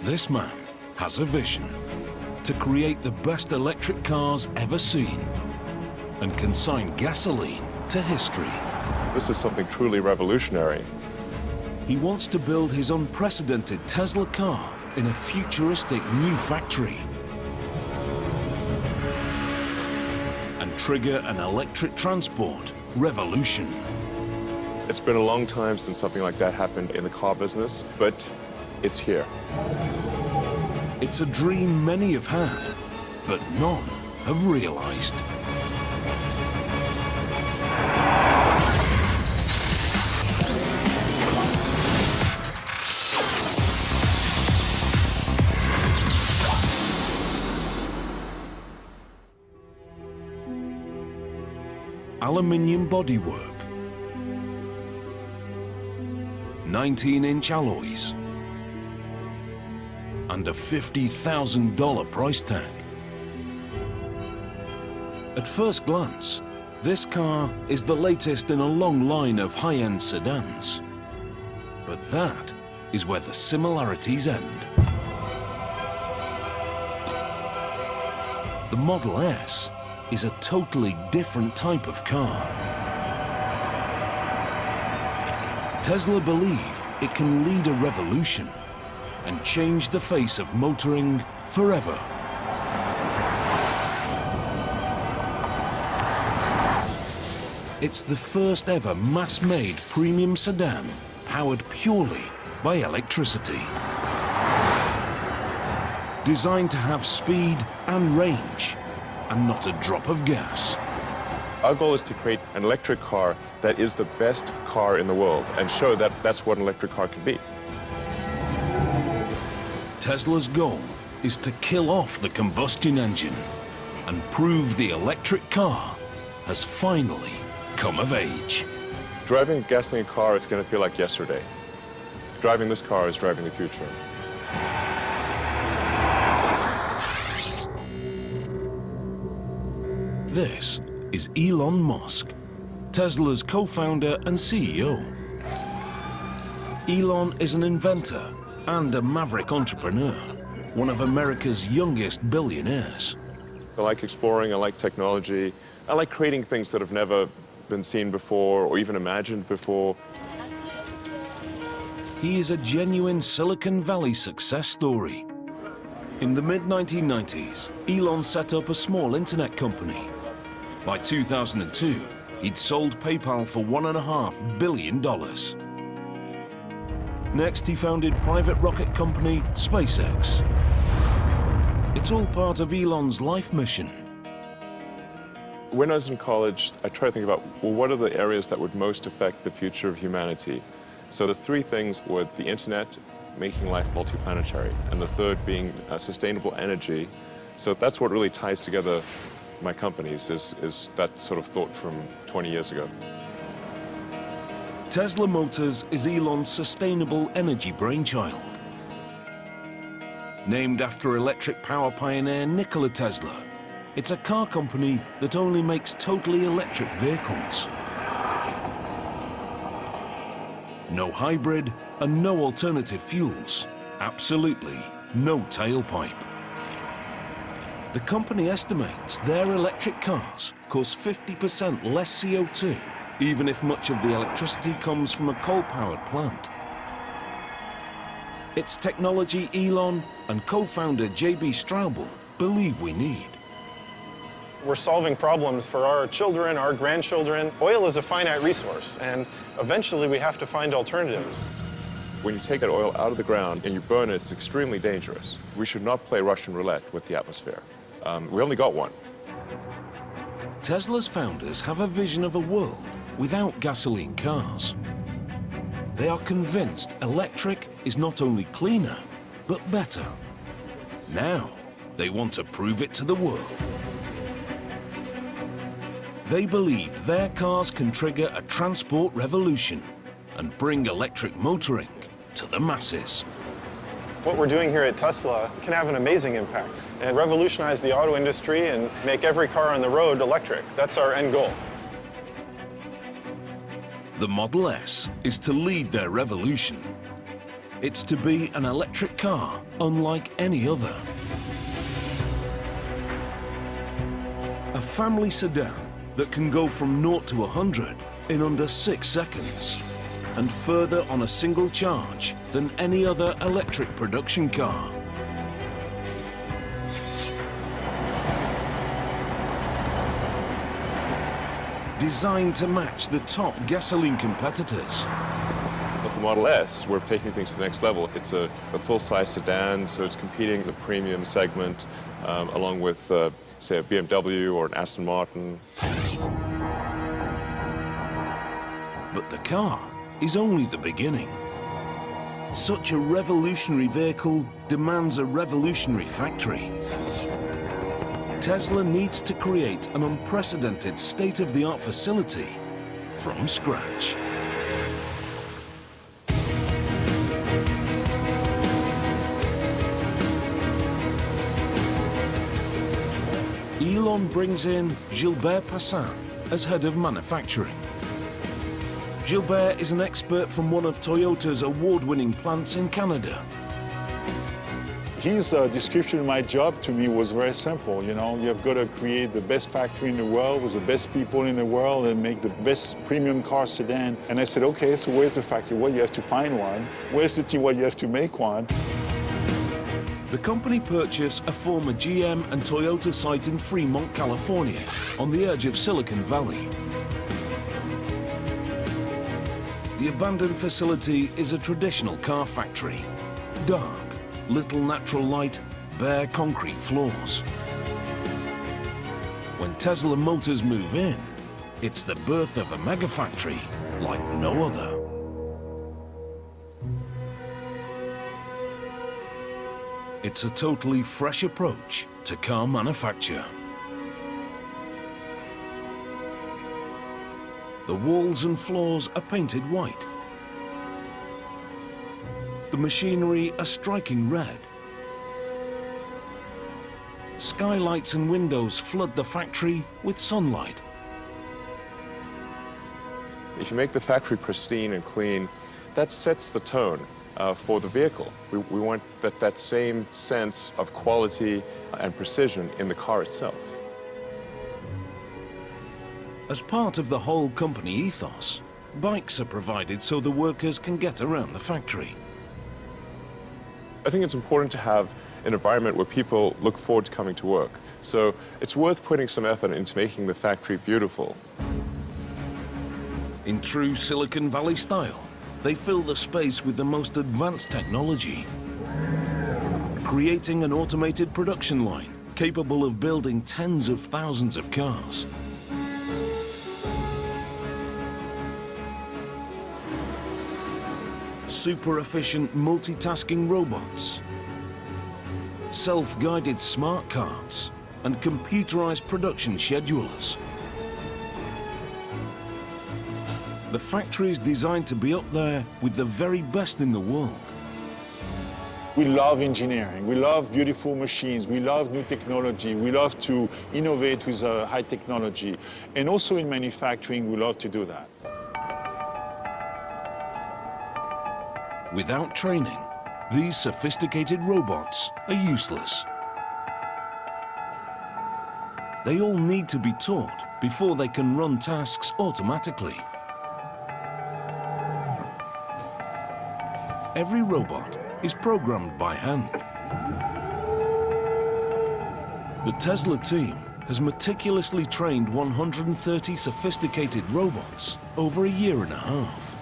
This man has a vision to create the best electric cars ever seen and consign gasoline to history. This is something truly revolutionary. He wants to build his unprecedented Tesla car in a futuristic new factory and trigger an electric transport revolution. It's been a long time since something like that happened in the car business, but it's here. It's a dream many have had, but none have realized. Aluminium bodywork, 19-inch alloys, and a $50,000 price tag. At first glance, this car is the latest in a long line of high-end sedans. But that is where the similarities end. The Model S is a totally different type of car. Tesla believe it can lead a revolution and change the face of motoring forever. It's the first ever mass-made premium sedan powered purely by electricity. Designed to have speed and range, and not a drop of gas. Our goal is to create an electric car that is the best car in the world and show that that's what an electric car can be. Tesla's goal is to kill off the combustion engine and prove the electric car has finally come of age. Driving a gasoline car is going to feel like yesterday. Driving this car is driving the future. This is Elon Musk, Tesla's co-founder and CEO. Elon is an inventor and a maverick entrepreneur, one of America's youngest billionaires. I like exploring, I like technology, I like creating things that have never been seen before or even imagined before. He is a genuine Silicon Valley success story. In the mid-1990s, Elon set up a small internet company. By 2002, he'd sold PayPal for $1.5 billion. Next, he founded private rocket company SpaceX. It's all part of Elon's life mission. When I was in college, I tried to think about, well, what are the areas that would most affect the future of humanity? So the three things were the internet, making life multiplanetary, and the third being sustainable energy. So that's what really ties together my companies, is that sort of thought from 20 years ago. Tesla Motors is Elon's sustainable energy brainchild. Named after electric power pioneer Nikola Tesla, it's a car company that only makes totally electric vehicles. No hybrid and no alternative fuels. Absolutely no tailpipe. The company estimates their electric cars cause 50% less CO2, even if much of the electricity comes from a coal-powered plant. It's technology Elon and co-founder J.B. Straubel believe we need. We're solving problems for our children, our grandchildren. Oil is a finite resource, and eventually we have to find alternatives. When you take that oil out of the ground and you burn it, it's extremely dangerous. We should not play Russian roulette with the atmosphere. We only got one. Tesla's founders have a vision of a world without gasoline cars. They are convinced electric is not only cleaner, but better. Now, they want to prove it to the world. They believe their cars can trigger a transport revolution and bring electric motoring to the masses. What we're doing here at Tesla can have an amazing impact and revolutionize the auto industry and make every car on the road electric. That's our end goal. The Model S is to lead their revolution. It's to be an electric car unlike any other. A family sedan that can go from 0 to 100 in under 6 seconds, and further on a single charge than any other electric production car. Designed to match the top gasoline competitors. With the Model S, we're taking things to the next level. It's a full-size sedan, so it's competing in the premium segment, along with, say, a BMW or an Aston Martin. But the car is only the beginning. Such a revolutionary vehicle demands a revolutionary factory. Tesla needs to create an unprecedented state-of-the-art facility from scratch. Elon brings in Gilbert Passin as head of manufacturing. Gilbert is an expert from one of Toyota's award-winning plants in Canada. His description of my job to me was very simple. You know, you've got to create the best factory in the world with the best people in the world and make the best premium car sedan. And I said, okay, so where's the factory? Well, you have to find one. Where's the team? Well, you have to make one. The company purchased a former GM and Toyota site in Fremont, California, on the edge of Silicon Valley. The abandoned facility is a traditional car factory. Dark, little natural light, bare concrete floors. When Tesla Motors move in, it's the birth of a mega factory like no other. It's a totally fresh approach to car manufacture. The walls and floors are painted white. The machinery a striking red. Skylights and windows flood the factory with sunlight. If you make the factory pristine and clean, that sets the tone for the vehicle. We want that same sense of quality and precision in the car itself. As part of the whole company ethos, bikes are provided so the workers can get around the factory. I think it's important to have an environment where people look forward to coming to work. So it's worth putting some effort into making the factory beautiful. In true Silicon Valley style, they fill the space with the most advanced technology, creating an automated production line capable of building tens of thousands of cars. Super efficient multitasking robots, self-guided smart carts, and computerized production schedulers. The factory is designed to be up there with the very best in the world. We love engineering. We love beautiful machines. We love new technology. We love to innovate with high technology. And also in manufacturing, we love to do that. Without training, these sophisticated robots are useless. They all need to be taught before they can run tasks automatically. Every robot is programmed by hand. The Tesla team has meticulously trained 130 sophisticated robots over a year and a half.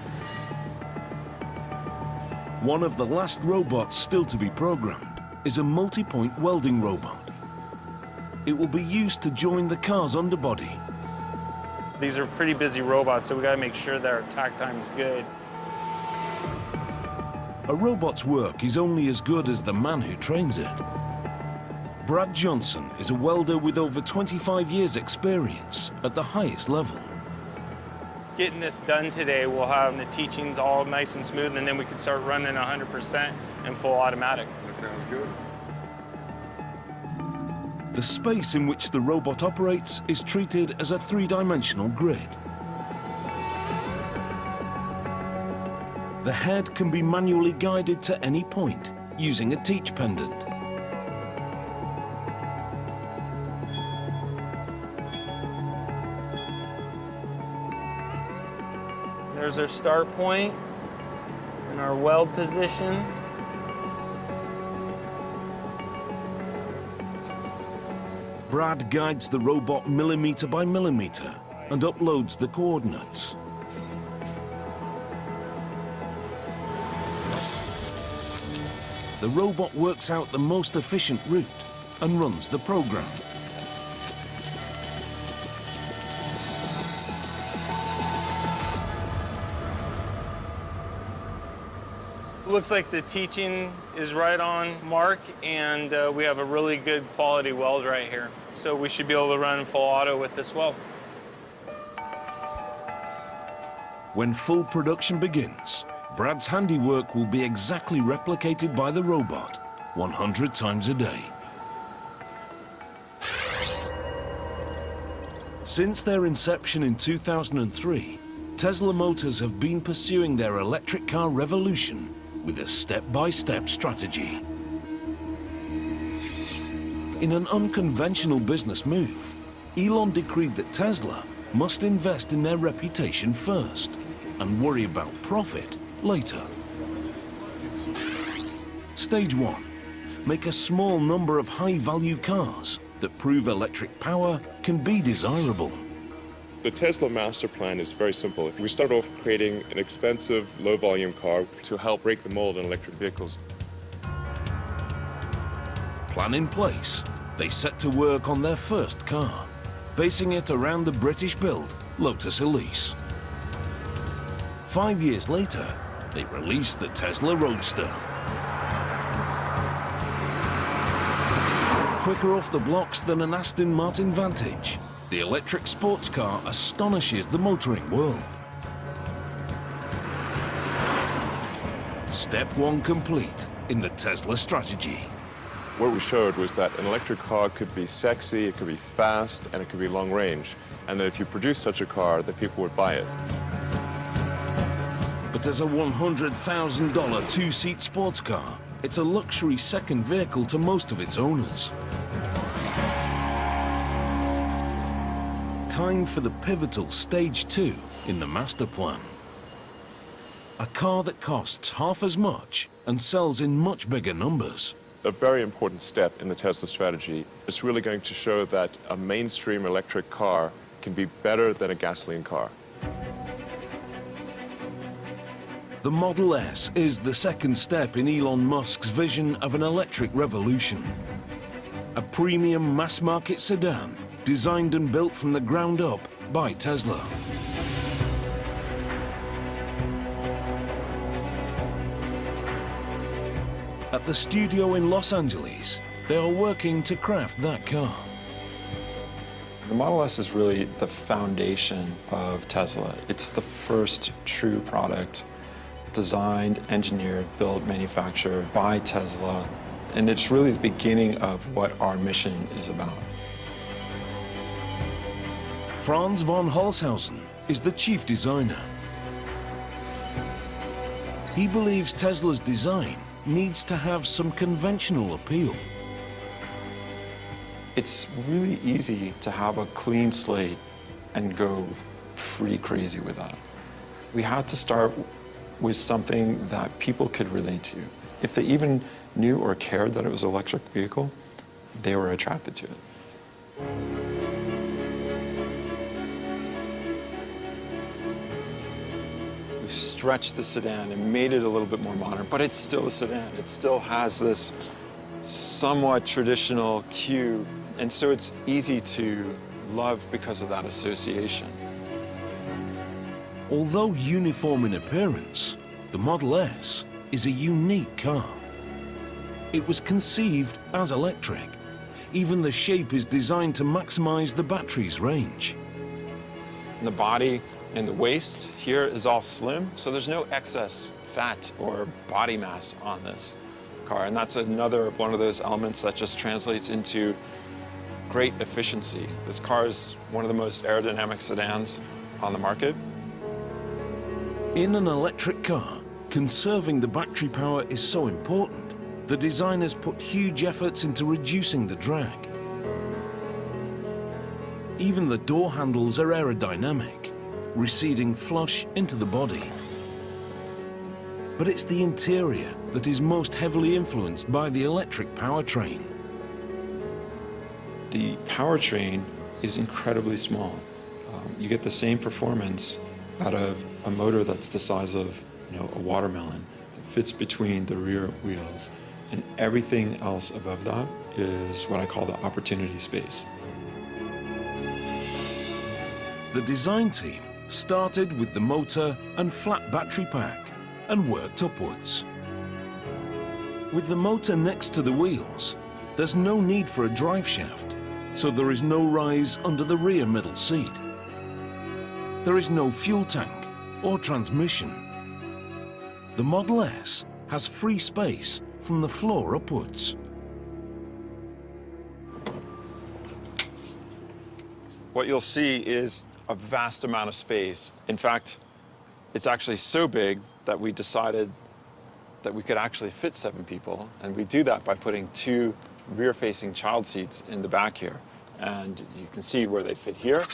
One of the last robots still to be programmed is a multi-point welding robot. It will be used to join the car's underbody. These are pretty busy robots, so we got to make sure that our tack time is good. A robot's work is only as good as the man who trains it. Brad Johnson is a welder with over 25 years' experience at the highest level. Getting this done today, we'll have the teachings all nice and smooth, and then we can start running 100% in full automatic. That sounds good. The space in which the robot operates is treated as a three-dimensional grid. The head can be manually guided to any point using a teach pendant. There's our start point and our weld position. Brad guides the robot millimeter by millimeter and uploads the coordinates. The robot works out the most efficient route and runs the program. Looks like the teaching is right on mark, and we have a really good quality weld right here. So we should be able to run full auto with this weld. When full production begins, Brad's handiwork will be exactly replicated by the robot 100 times a day. Since their inception in 2003, Tesla Motors have been pursuing their electric car revolution with a step-by-step strategy. In an unconventional business move, Elon decreed that Tesla must invest in their reputation first and worry about profit later. Stage 1. Make a small number of high-value cars that prove electric power can be desirable. The Tesla master plan is very simple. We start off creating an expensive, low-volume car to help break the mold in electric vehicles. Plan in place, they set to work on their first car, basing it around the British-built Lotus Elise. 5 years later, they released the Tesla Roadster. Quicker off the blocks than an Aston Martin Vantage, the electric sports car astonishes the motoring world. Step 1 complete in the Tesla strategy. What we showed was that an electric car could be sexy, it could be fast, and it could be long range. And that if you produce such a car, that people would buy it. But as a $100,000 two-seat sports car, it's a luxury second vehicle to most of its owners. Time for the pivotal Stage 2 in the master plan. A car that costs half as much and sells in much bigger numbers. A very important step in the Tesla strategy is really going to show that a mainstream electric car can be better than a gasoline car. The Model S is the second step in Elon Musk's vision of an electric revolution. A premium mass-market sedan designed and built from the ground up by Tesla. At the studio in Los Angeles, they are working to craft that car. The Model S is really the foundation of Tesla. It's the first true product designed, engineered, built, manufactured by Tesla. And it's really the beginning of what our mission is about. Franz von Holzhausen is the chief designer. He believes Tesla's design needs to have some conventional appeal. It's really easy to have a clean slate and go pretty crazy with that. We had to start with something that people could relate to. If they even knew or cared that it was an electric vehicle, they were attracted to it. We've stretched the sedan and made it a little bit more modern, but it's still a sedan. It still has this somewhat traditional cue, and so it's easy to love because of that association. Although uniform in appearance, the Model S is a unique car. It was conceived as electric. Even the shape is designed to maximize the battery's range. The body and the waist here is all slim, so there's no excess fat or body mass on this car. And that's another one of those elements that just translates into great efficiency. This car is one of the most aerodynamic sedans on the market. In an electric car, Conserving the battery power is so important, the designers put huge efforts into reducing the drag. Even the door handles are aerodynamic, receding flush into the body. But it's the interior that is most heavily influenced by the electric powertrain. The powertrain is incredibly small. You get the same performance out of a motor that's the size of, a watermelon that fits between the rear wheels, and everything else above that is what I call the opportunity space. The design team started with the motor and flat battery pack and worked upwards. With the motor next to the wheels, there's no need for a drive shaft, so there is no rise under the rear middle seat. There is no fuel tank or transmission. The Model S has free space from the floor upwards. What you'll see is a vast amount of space. In fact, it's actually so big that we decided that we could actually fit 7 people, and we do that by putting 2 rear-facing child seats in the back here. And you can see where they fit here,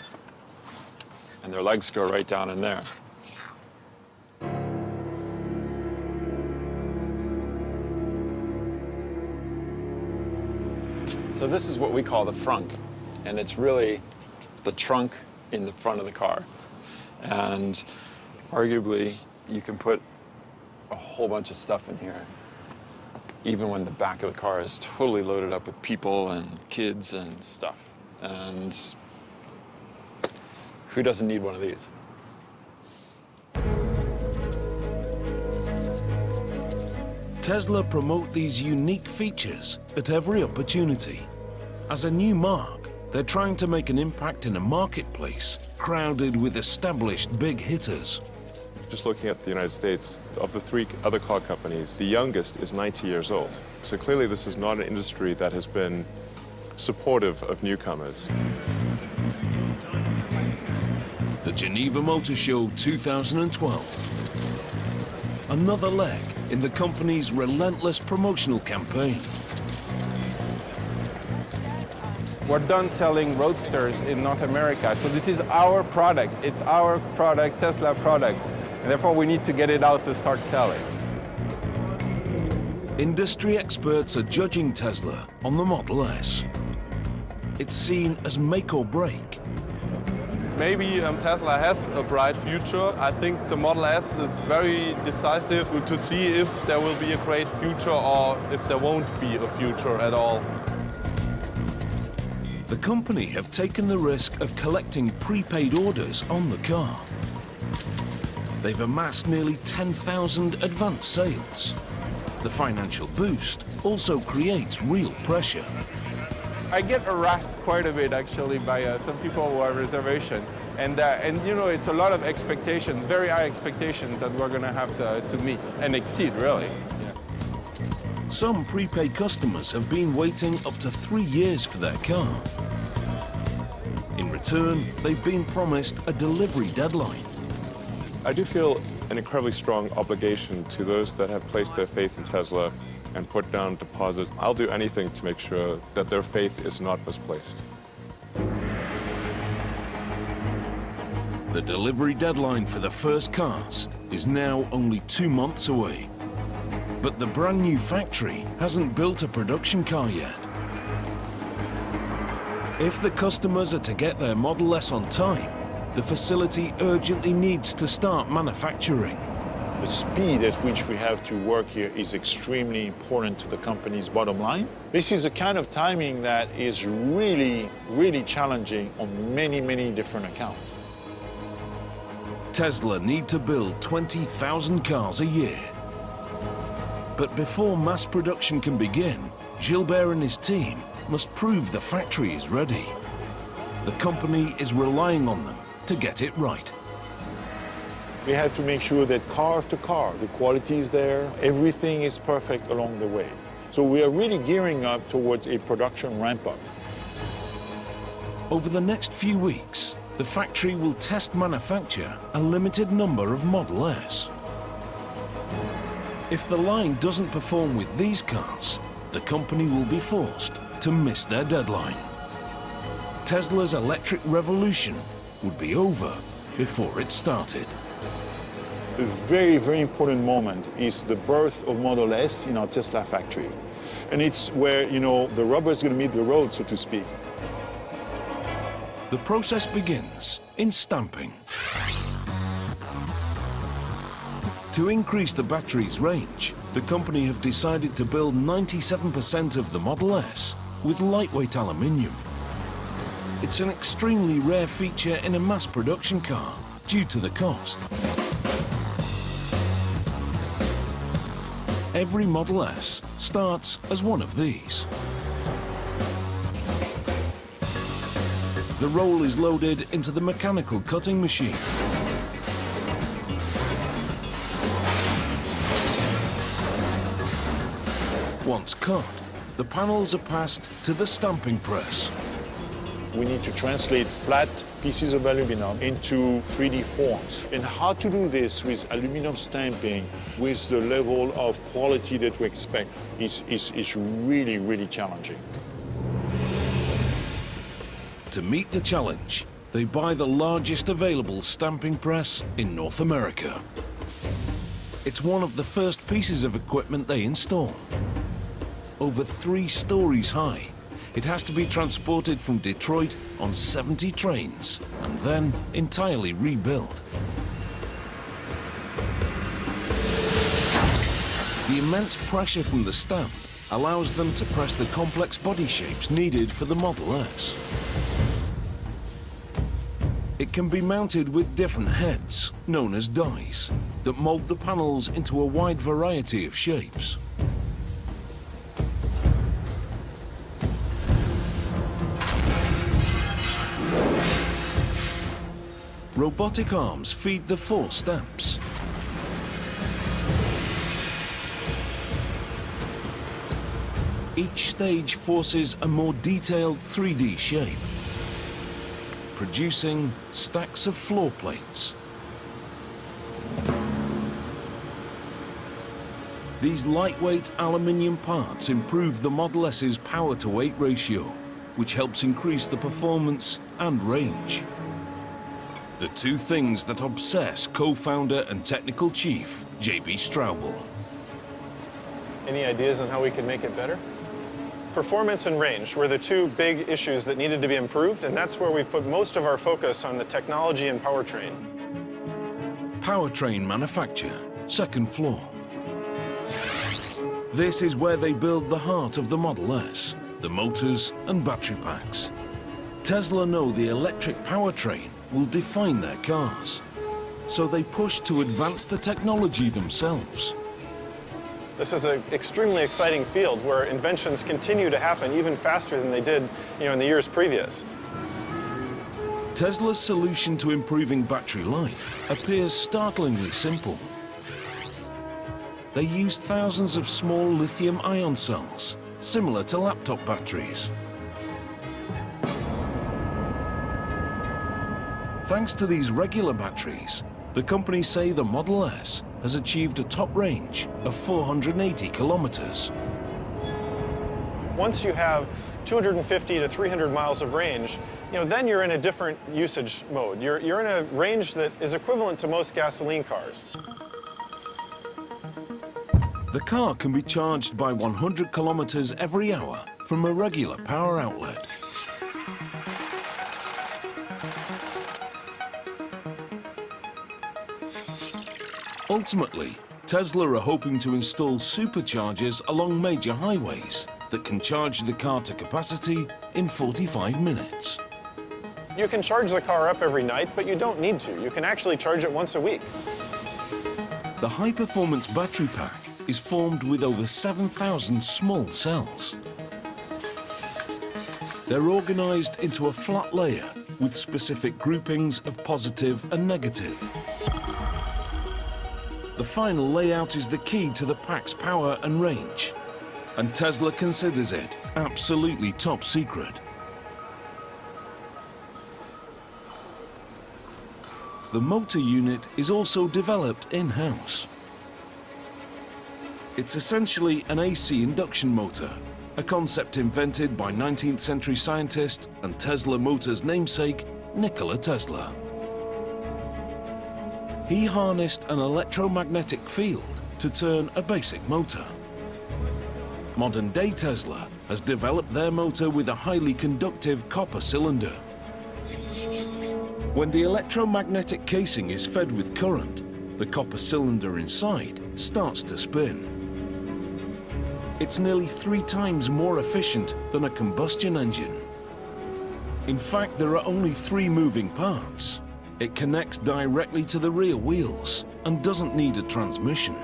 and their legs go right down in there. So this is what we call the frunk, and it's really the trunk in the front of the car. And arguably, you can put a whole bunch of stuff in here, even when the back of the car is totally loaded up with people and kids and stuff. And who doesn't need one of these? Tesla promote these unique features at every opportunity. As a new mark, they're trying to make an impact in a marketplace crowded with established big hitters. Just looking at the United States, of the 3 other car companies, the youngest is 90 years old. So clearly this is not an industry that has been supportive of newcomers. The Geneva Motor Show 2012. Another leg in the company's relentless promotional campaign. We're done selling Roadsters in North America, so this is our product. It's our product, Tesla product, and therefore we need to get it out to start selling. Industry experts are judging Tesla on the Model S. It's seen as make or break. Maybe Tesla has a bright future. I think the Model S is very decisive to see if there will be a great future or if there won't be a future at all. The company have taken the risk of collecting prepaid orders on the car. They've amassed nearly 10,000 advance sales. The financial boost also creates real pressure. I get harassed quite a bit actually by some people who have reservation, and it's a lot of expectations, very high expectations that we're going to have to meet and exceed, really. Some prepaid customers have been waiting up to 3 years for their car. In return, they've been promised a delivery deadline. I do feel an incredibly strong obligation to those that have placed their faith in Tesla and put down deposits. I'll do anything to make sure that their faith is not misplaced. The delivery deadline for the first cars is now only 2 months away. But the brand new factory hasn't built a production car yet. If the customers are to get their Model S on time, the facility urgently needs to start manufacturing. The speed at which we have to work here is extremely important to the company's bottom line. This is a kind of timing that is really, really challenging on many, many different accounts. Tesla need to build 20,000 cars a year. But before mass production can begin, Gilbert and his team must prove the factory is ready. The company is relying on them to get it right. We have to make sure that car after car, the quality is there, everything is perfect along the way. So we are really gearing up towards a production ramp-up. Over the next few weeks, the factory will test manufacture a limited number of Model S. If the line doesn't perform with these cars, the company will be forced to miss their deadline. Tesla's electric revolution would be over before it started. A very, very important moment is the birth of Model S in our Tesla factory. And it's where, the rubber is going to meet the road, so to speak. The process begins in stamping. To increase the battery's range, the company have decided to build 97% of the Model S with lightweight aluminium. It's an extremely rare feature in a mass production car due to the cost. Every Model S starts as one of these. The roll is loaded into the mechanical cutting machine. Once cut, the panels are passed to the stamping press. We need to translate flat pieces of aluminum into 3D forms. And how to do this with aluminum stamping with the level of quality that we expect is really, really challenging. To meet the challenge, they buy the largest available stamping press in North America. It's one of the first pieces of equipment they install. Over 3 stories high, it has to be transported from Detroit on 70 trains and then entirely rebuilt. The immense pressure from the stamp allows them to press the complex body shapes needed for the Model S. It can be mounted with different heads, known as dies, that mold the panels into a wide variety of shapes. Robotic arms feed the 4 stamps. Each stage forces a more detailed 3D shape, producing stacks of floor plates. These lightweight aluminium parts improve the Model S's power-to-weight ratio, which helps increase the performance and range. The 2 things that obsess co-founder and technical chief, J.B. Straubel. Any ideas on how we could make it better? Performance and range were the 2 big issues that needed to be improved, and that's where we've put most of our focus on the technology and powertrain. Powertrain manufacture, 2nd floor. This is where they build the heart of the Model S, the motors and battery packs. Tesla know the electric powertrain will define their cars, so they push to advance the technology themselves. This is an extremely exciting field where inventions continue to happen even faster than they did, in the years previous. Tesla's solution to improving battery life appears startlingly simple. They use thousands of small lithium-ion cells, similar to laptop batteries. Thanks to these regular batteries, the company say the Model S has achieved a top range of 480 kilometers. Once you have 250 to 300 miles of range, then you're in a different usage mode. You're in a range that is equivalent to most gasoline cars. The car can be charged by 100 kilometers every hour from a regular power outlet. Ultimately, Tesla are hoping to install superchargers along major highways that can charge the car to capacity in 45 minutes. You can charge the car up every night, but you don't need to. You can actually charge it once a week. The high-performance battery pack is formed with over 7,000 small cells. They're organized into a flat layer with specific groupings of positive and negative. The final layout is the key to the pack's power and range, and Tesla considers it absolutely top secret. The motor unit is also developed in-house. It's essentially an AC induction motor, a concept invented by 19th century scientist and Tesla Motors namesake, Nikola Tesla. He harnessed an electromagnetic field to turn a basic motor. Modern-day Tesla has developed their motor with a highly conductive copper cylinder. When the electromagnetic casing is fed with current, the copper cylinder inside starts to spin. It's nearly 3 times more efficient than a combustion engine. In fact, there are only 3 moving parts. It connects directly to the rear wheels and doesn't need a transmission.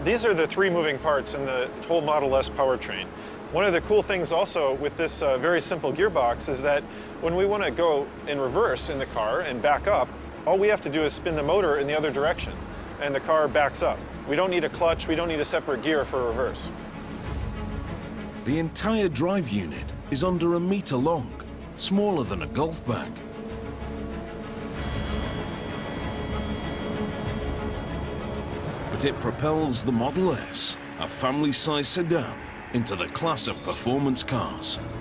These are the 3 moving parts in the whole Model S powertrain. One of the cool things also with this very simple gearbox is that when we want to go in reverse in the car and back up, all we have to do is spin the motor in the other direction, and the car backs up. We don't need a clutch, we don't need a separate gear for reverse. The entire drive unit is under 1 meter long, smaller than a golf bag. But it propels the Model S, a family-sized sedan, into the class of performance cars.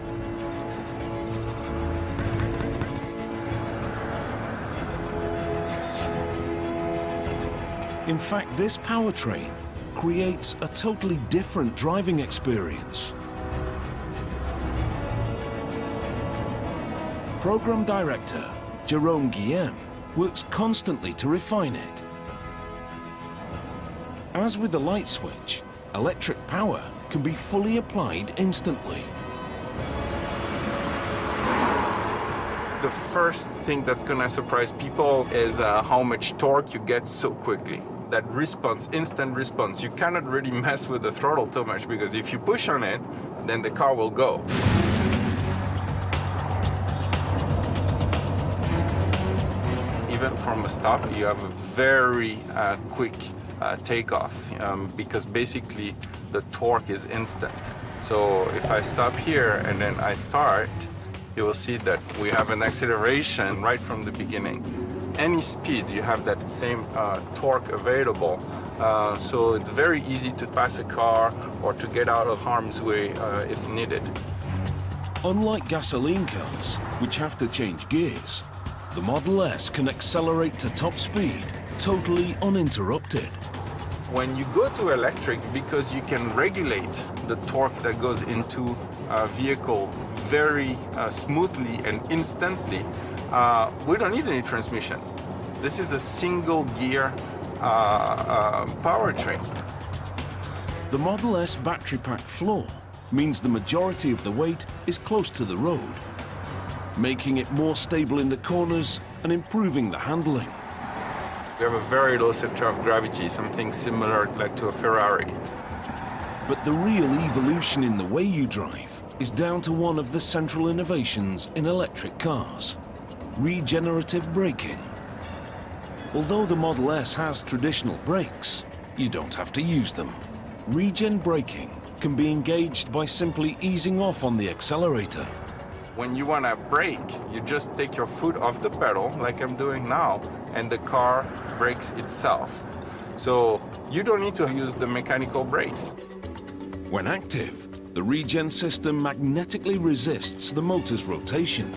In fact, this powertrain creates a totally different driving experience. Program Director Jerome Guillem works constantly to refine it. As with the light switch, electric power can be fully applied instantly. The first thing that's gonna surprise people is how much torque you get so quickly. That response, instant response, you cannot really mess with the throttle too much because if you push on it, then the car will go. Even from a stop, you have a very quick takeoff because basically the torque is instant. So if I stop here and then I start, you will see that we have an acceleration right from the beginning. Any speed, you have that same torque available. So it's very easy to pass a car or to get out of harm's way if needed. Unlike gasoline cars, which have to change gears, the Model S can accelerate to top speed totally uninterrupted. When you go to electric, because you can regulate the torque that goes into a vehicle very smoothly and instantly, we don't need any transmission. This is a single gear powertrain. The Model S battery pack floor means the majority of the weight is close to the road, making it more stable in the corners and improving the handling. We have a very low center of gravity, something similar like to a Ferrari. But the real evolution in the way you drive is down to one of the central innovations in electric cars: regenerative braking. Although the Model S has traditional brakes, you don't have to use them. Regen braking can be engaged by simply easing off on the accelerator. When you want to brake, you just take your foot off the pedal, like I'm doing now, and the car brakes itself. So you don't need to use the mechanical brakes. When active, the regen system magnetically resists the motor's rotation,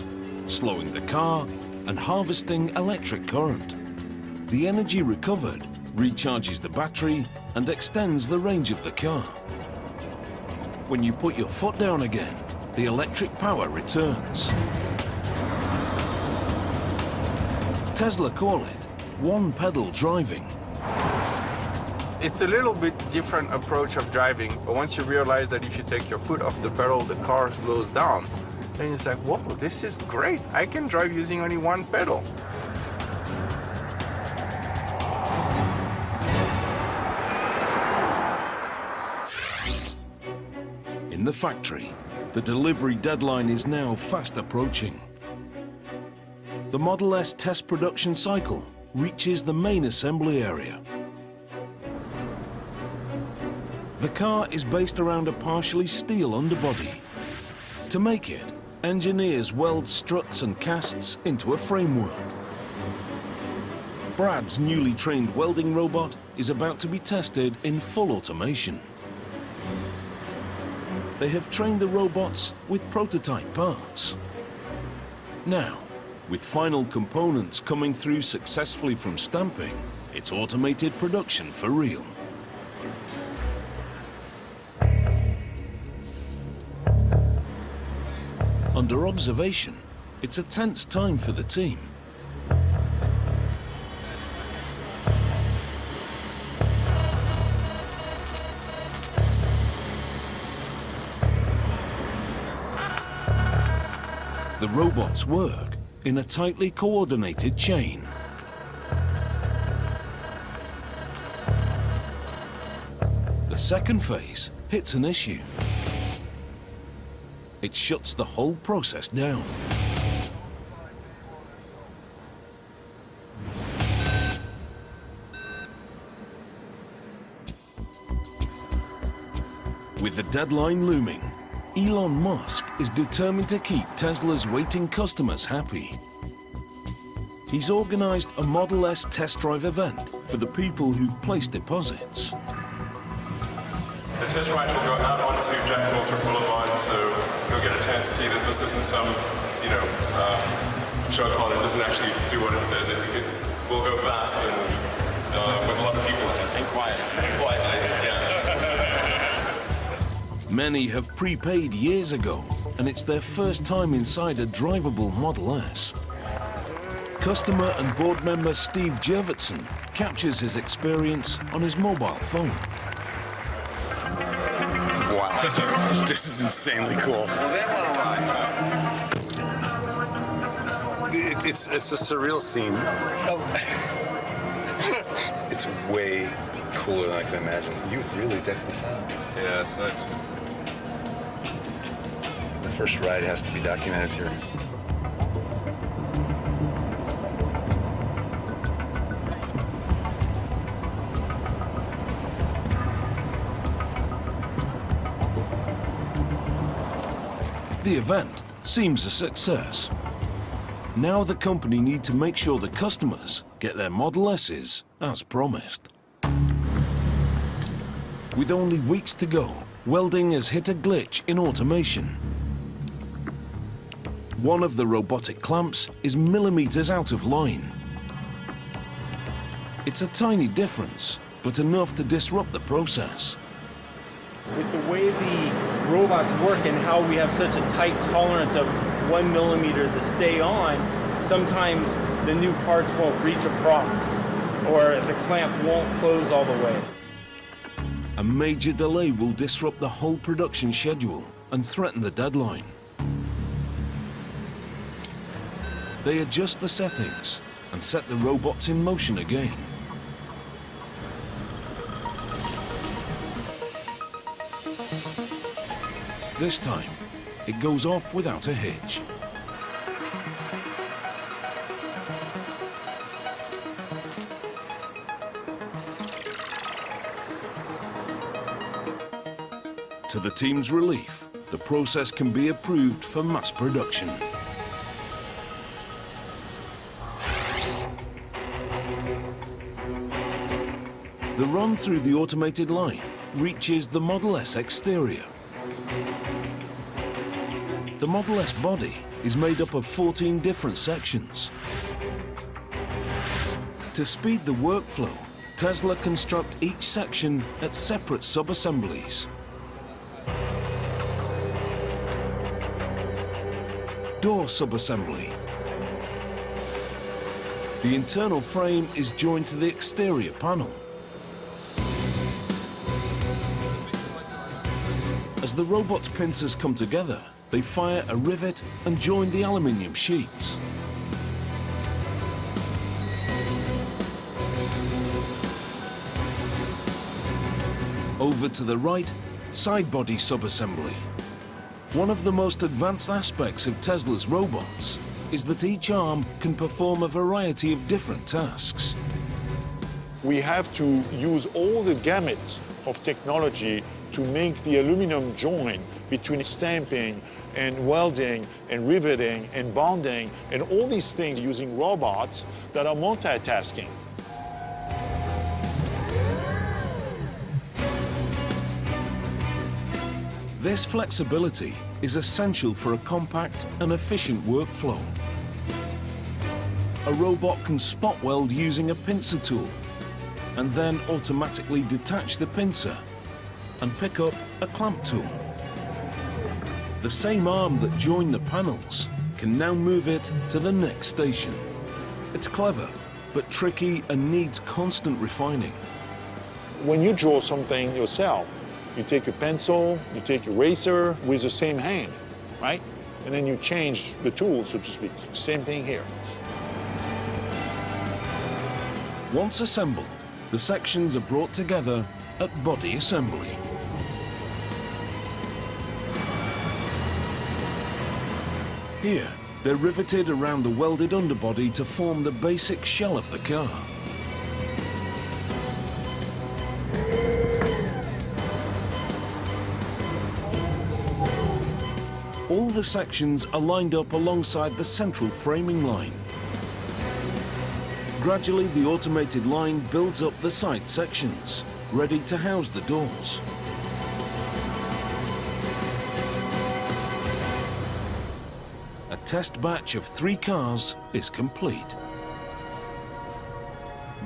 slowing the car and harvesting electric current. The energy recovered recharges the battery and extends the range of the car. When you put your foot down again, the electric power returns. Tesla call it one-pedal driving. It's a little bit different approach of driving, but once you realize that if you take your foot off the pedal, the car slows down, then it's like, whoa, this is great. I can drive using only one pedal. In the factory, the delivery deadline is now fast approaching. The Model S test production cycle reaches the main assembly area. The car is based around a partially steel underbody. To make it, engineers weld struts and casts into a framework. Brad's newly trained welding robot is about to be tested in full automation. They have trained the robots with prototype parts. Now, with final components coming through successfully from stamping, it's automated production for real. Under observation, it's a tense time for the team. The robots work in a tightly coordinated chain. The second phase hits an issue. It shuts the whole process down. With the deadline looming, Elon Musk is determined to keep Tesla's waiting customers happy. He's organized a Model S test drive event for the people who've placed deposits. The test rides will go out onto Jack Northrop Boulevard, so you'll get a chance to see that this isn't some, show car that doesn't actually do what it says. It will go fast and with a lot of people in it. And quiet. Yeah. Many have prepaid years ago, and it's their first time inside a drivable Model S. Customer and board member Steve Jurvetson captures his experience on his mobile phone. Wow, this is insanely cool. It's a surreal scene. It's way cooler than I can imagine. You really decked this out. Yeah, it's nice. The first ride has to be documented here. The event seems a success. Now the company need to make sure the customers get their Model S's as promised. With only weeks to go, welding has hit a glitch in automation. One of the robotic clamps is millimeters out of line. It's a tiny difference, but enough to disrupt the process. With the way the robots work and how we have such a tight tolerance of 1 millimeter to stay on, sometimes the new parts won't reach a prox or the clamp won't close all the way. A major delay will disrupt the whole production schedule and threaten the deadline. They adjust the settings and set the robots in motion again. This time, it goes off without a hitch. To the team's relief, the process can be approved for mass production. The run through the automated line reaches the Model S exterior. The Model S body is made up of 14 different sections. To speed the workflow, Tesla construct each section at separate sub-assemblies. Door sub-assembly. The internal frame is joined to the exterior panel. As the robot's pincers come together, they fire a rivet and join the aluminium sheets. Over to the right, side body sub-assembly. One of the most advanced aspects of Tesla's robots is that each arm can perform a variety of different tasks. We have to use all the gamut of technology to make the aluminum joint between stamping and welding and riveting and bonding and all these things using robots that are multitasking. This flexibility is essential for a compact and efficient workflow. A robot can spot weld using a pincer tool and then automatically detach the pincer and pick up a clamp tool. The same arm that joined the panels can now move it to the next station. It's clever, but tricky and needs constant refining. When you draw something yourself, you take a pencil, you take a eraser with the same hand, right? And then you change the tool, so to speak. Same thing here. Once assembled, the sections are brought together at body assembly. Here, they're riveted around the welded underbody to form the basic shell of the car. All the sections are lined up alongside the central framing line. Gradually, the automated line builds up the side sections, ready to house the doors. A test batch of 3 cars is complete.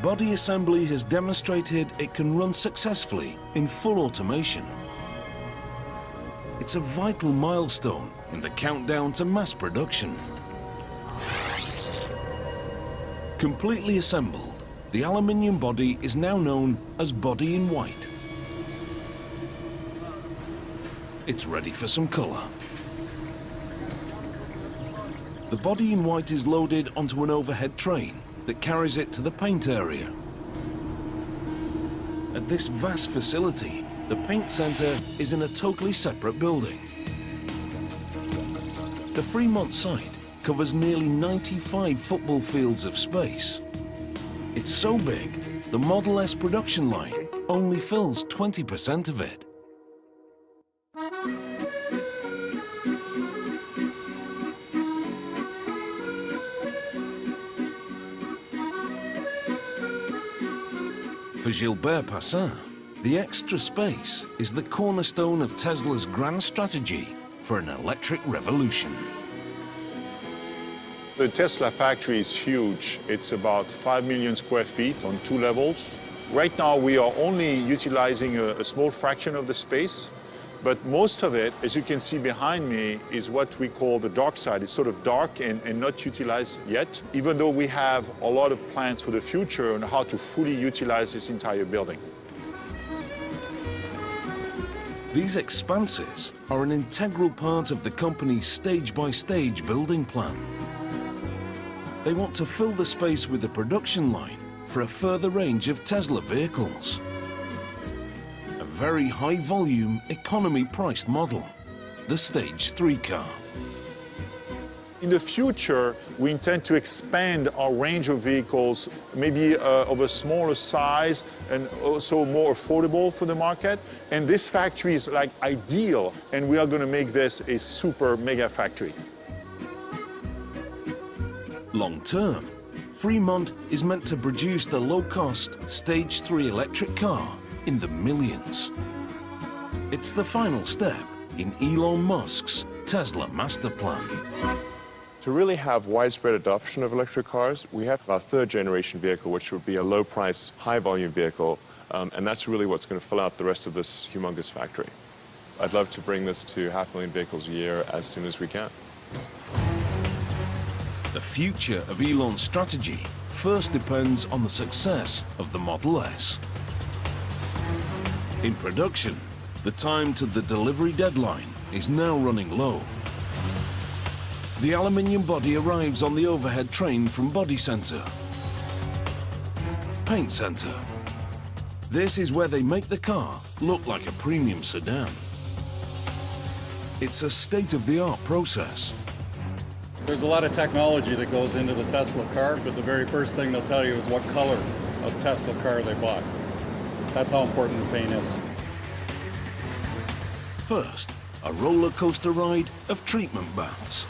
Body assembly has demonstrated it can run successfully in full automation. It's a vital milestone in the countdown to mass production. Completely assembled, the aluminium body is now known as body in white. It's ready for some color. The body in white is loaded onto an overhead train that carries it to the paint area. At this vast facility, the paint center is in a totally separate building. The Fremont site covers nearly 95 football fields of space. It's so big, the Model S production line only fills 20% of it. For Gilbert Passin, the extra space is the cornerstone of Tesla's grand strategy for an electric revolution. The Tesla factory is huge. It's about 5 million square feet on 2 levels. Right now, we are only utilizing a small fraction of the space, but most of it, as you can see behind me, is what we call the dark side. It's sort of dark and not utilized yet, even though we have a lot of plans for the future on how to fully utilize this entire building. These expanses are an integral part of the company's stage-by-stage building plan. They want to fill the space with a production line for a further range of Tesla vehicles. A very high-volume, economy-priced model, the Stage 3 car. In the future, we intend to expand our range of vehicles, maybe of a smaller size and also more affordable for the market. And this factory is like ideal, and we are going to make this a super mega factory. Long term, Fremont is meant to produce the low-cost Stage 3 electric car in the millions. It's the final step in Elon Musk's Tesla master plan. To really have widespread adoption of electric cars, we have our 3rd generation vehicle, which would be a low-price, high-volume vehicle, and that's really what's going to fill out the rest of this humongous factory. I'd love to bring this to 500,000 vehicles a year as soon as we can. The future of Elon's strategy first depends on the success of the Model S. In production, the time to the delivery deadline is now running low. The aluminium body arrives on the overhead train from Body Center. Paint Center. This is where they make the car look like a premium sedan. It's a state-of-the-art process. There's a lot of technology that goes into the Tesla car, but the very first thing they'll tell you is what color of Tesla car they bought. That's how important the paint is. First, a roller coaster ride of treatment baths.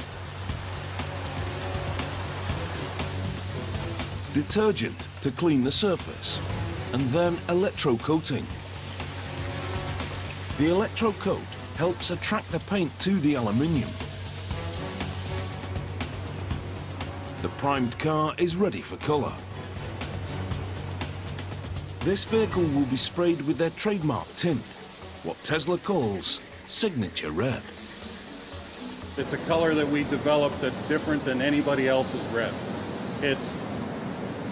Detergent to clean the surface, and then electrocoating. The electrocoat helps attract the paint to the aluminium. The primed car is ready for colour. This vehicle will be sprayed with their trademark tint, what Tesla calls Signature Red. It's a color that we developed that's different than anybody else's red. It's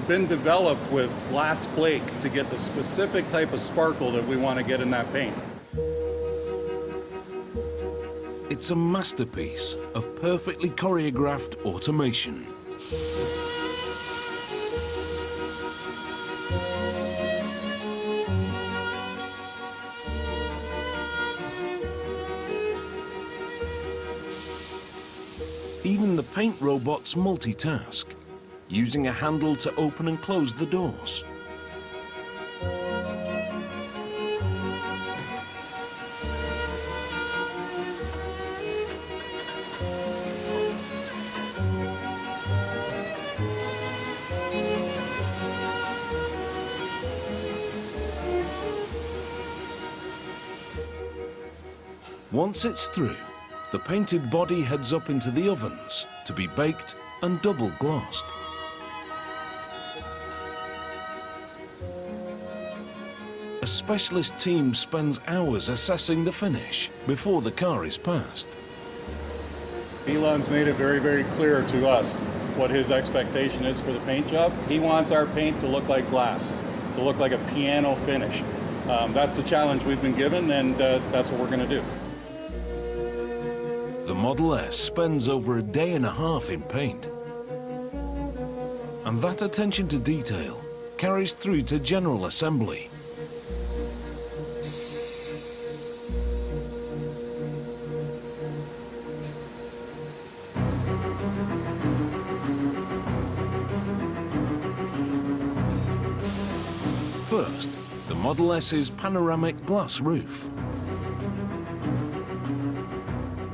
been developed with glass flake to get the specific type of sparkle that we want to get in that paint. It's a masterpiece of perfectly choreographed automation. Even the paint robots multitask, using a handle to open and close the doors. Once it's through, the painted body heads up into the ovens to be baked and double glossed. A specialist team spends hours assessing the finish before the car is passed. Elon's made it very, very clear to us what his expectation is for the paint job. He wants our paint to look like glass, to look like a piano finish. That's the challenge we've been given, and that's what we're going to do. The Model S spends over a day and a half in paint. And that attention to detail carries through to general assembly. First, the Model S's panoramic glass roof.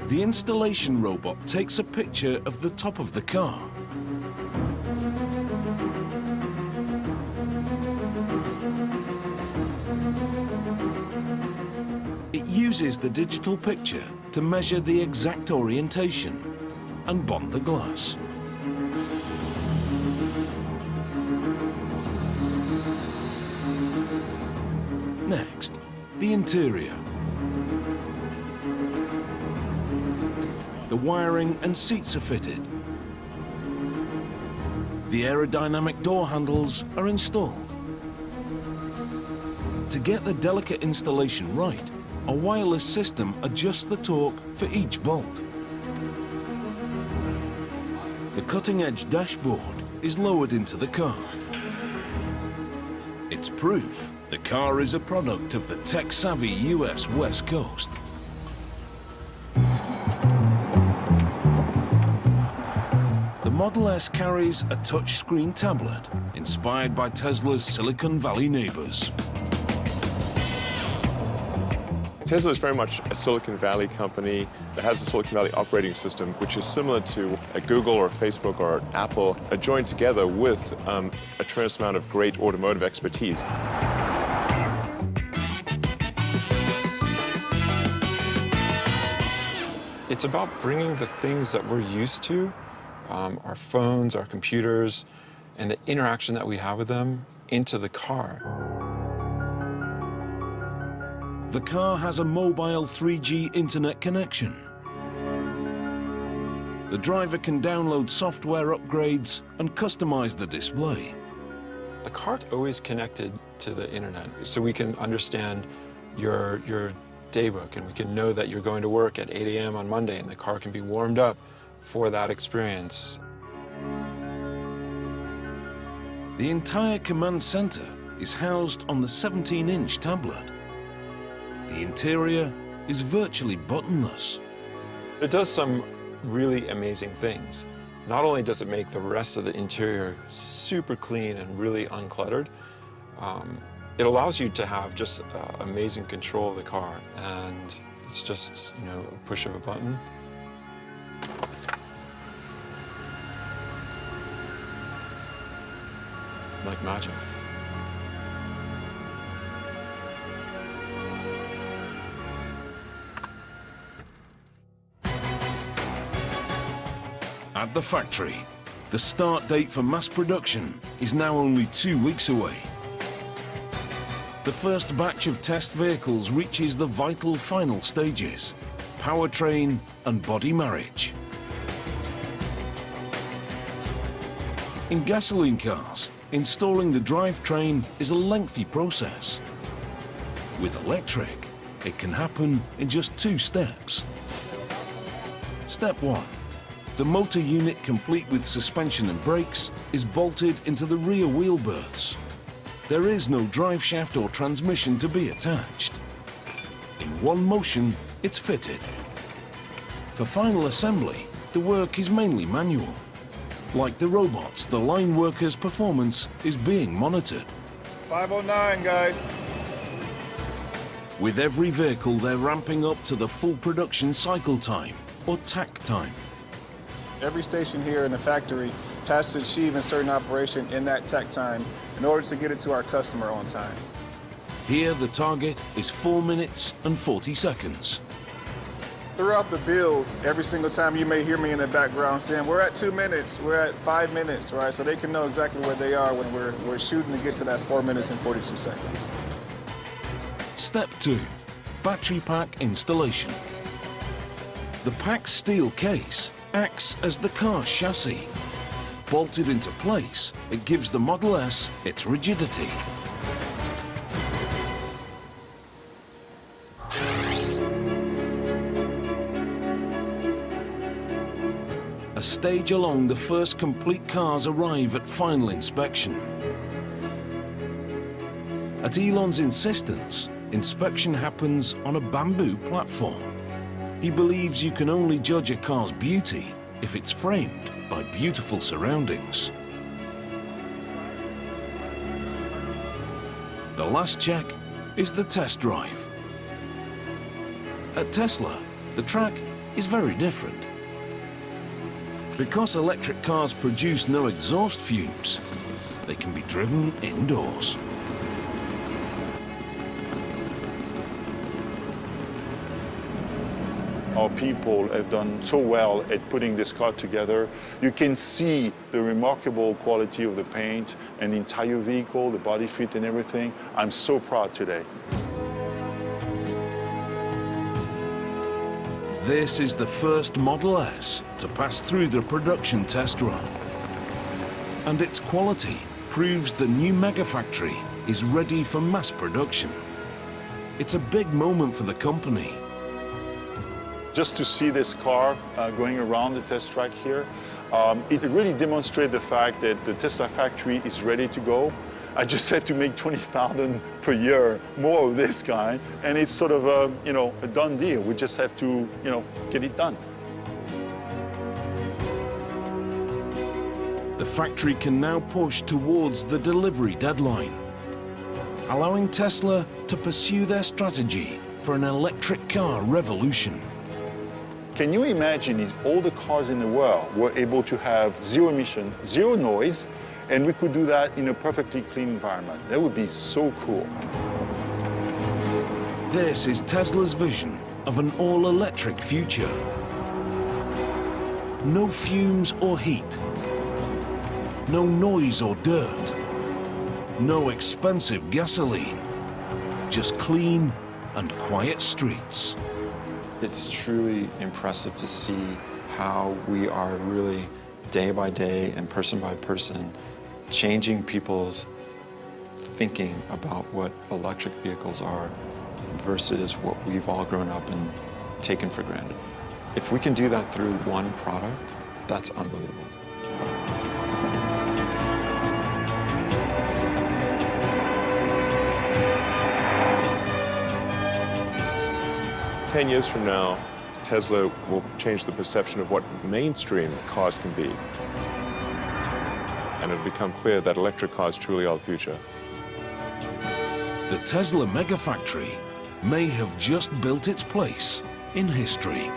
The installation robot takes a picture of the top of the car. It uses the digital picture to measure the exact orientation and bond the glass. Next, the interior. The wiring and seats are fitted. The aerodynamic door handles are installed. To get the delicate installation right, a wireless system adjusts the torque for each bolt. The cutting-edge dashboard is lowered into the car. It's proof the car is a product of the tech-savvy US West Coast. The Model S carries a touchscreen tablet inspired by Tesla's Silicon Valley neighbors. Tesla is very much a Silicon Valley company that has a Silicon Valley operating system, which is similar to a Google or Facebook or Apple, joined together with a tremendous amount of great automotive expertise. It's about bringing the things that we're used to, our phones, our computers, and the interaction that we have with them into the car. The car has a mobile 3G internet connection. The driver can download software upgrades and customize the display. The car's always connected to the internet, so we can understand your daybook, and we can know that you're going to work at 8 a.m. on Monday, and the car can be warmed up for that experience. The entire command center is housed on the 17-inch tablet. The interior is virtually buttonless. It does some really amazing things. Not only does it make the rest of the interior super clean and really uncluttered, it allows you to have just amazing control of the car, and it's just, you know, a push of a button. Like magic. at the factory. The start date for mass production is now only 2 weeks away. The first batch of test vehicles reaches the vital final stages: powertrain and body marriage. In gasoline cars, installing the drivetrain is a lengthy process. With electric, it can happen in just 2 steps. Step 1. The motor unit, complete with suspension and brakes, is bolted into the rear wheel berths. There is no drive shaft or transmission to be attached. In one motion, it's fitted. For final assembly, the work is mainly manual. Like the robots, the line workers' performance is being monitored. 509, guys. With every vehicle, they're ramping up to the full production cycle time, or TAC time. Every station here in the factory has to achieve a certain operation in that TAC time in order to get it to our customer on time. Here, the target is 4 minutes and 40 seconds. Throughout the build, every single time you may hear me in the background saying, we're at 2 minutes, we're at 5 minutes, right? So they can know exactly where they are when we're shooting to get to that 4 minutes and 42 seconds. Step 2. Battery pack installation. The pack's steel case acts as the car's chassis. Bolted into place, it gives the Model S its rigidity. A stage along, the first complete cars arrive at final inspection. At Elon's insistence, inspection happens on a bamboo platform. He believes you can only judge a car's beauty if it's framed by beautiful surroundings. The last check is the test drive. At Tesla, the track is very different. Because electric cars produce no exhaust fumes, they can be driven indoors. Our people have done so well at putting this car together. You can see the remarkable quality of the paint and the entire vehicle, the body fit and everything. I'm so proud today. This is the first Model S to pass through the production test run. And its quality proves the new megafactory is ready for mass production. It's a big moment for the company. Just to see this car going around the test track here, it really demonstrates the fact that the Tesla factory is ready to go. I just have to make 20,000 per year more of this kind, and it's sort of a, a done deal. We just have to, get it done. The factory can now push towards the delivery deadline, allowing Tesla to pursue their strategy for an electric car revolution. Can you imagine if all the cars in the world were able to have zero emission, zero noise, and we could do that in a perfectly clean environment? That would be so cool. This is Tesla's vision of an all-electric future. No fumes or heat. No noise or dirt. No expensive gasoline. Just clean and quiet streets. It's truly impressive to see how we are really day by day and person by person changing people's thinking about what electric vehicles are versus what we've all grown up and taken for granted. If we can do that through one product, that's unbelievable. 10 years from now, Tesla will change the perception of what mainstream cars can be. And it'll become clear that electric cars truly are the future. The Tesla megafactory may have just built its place in history.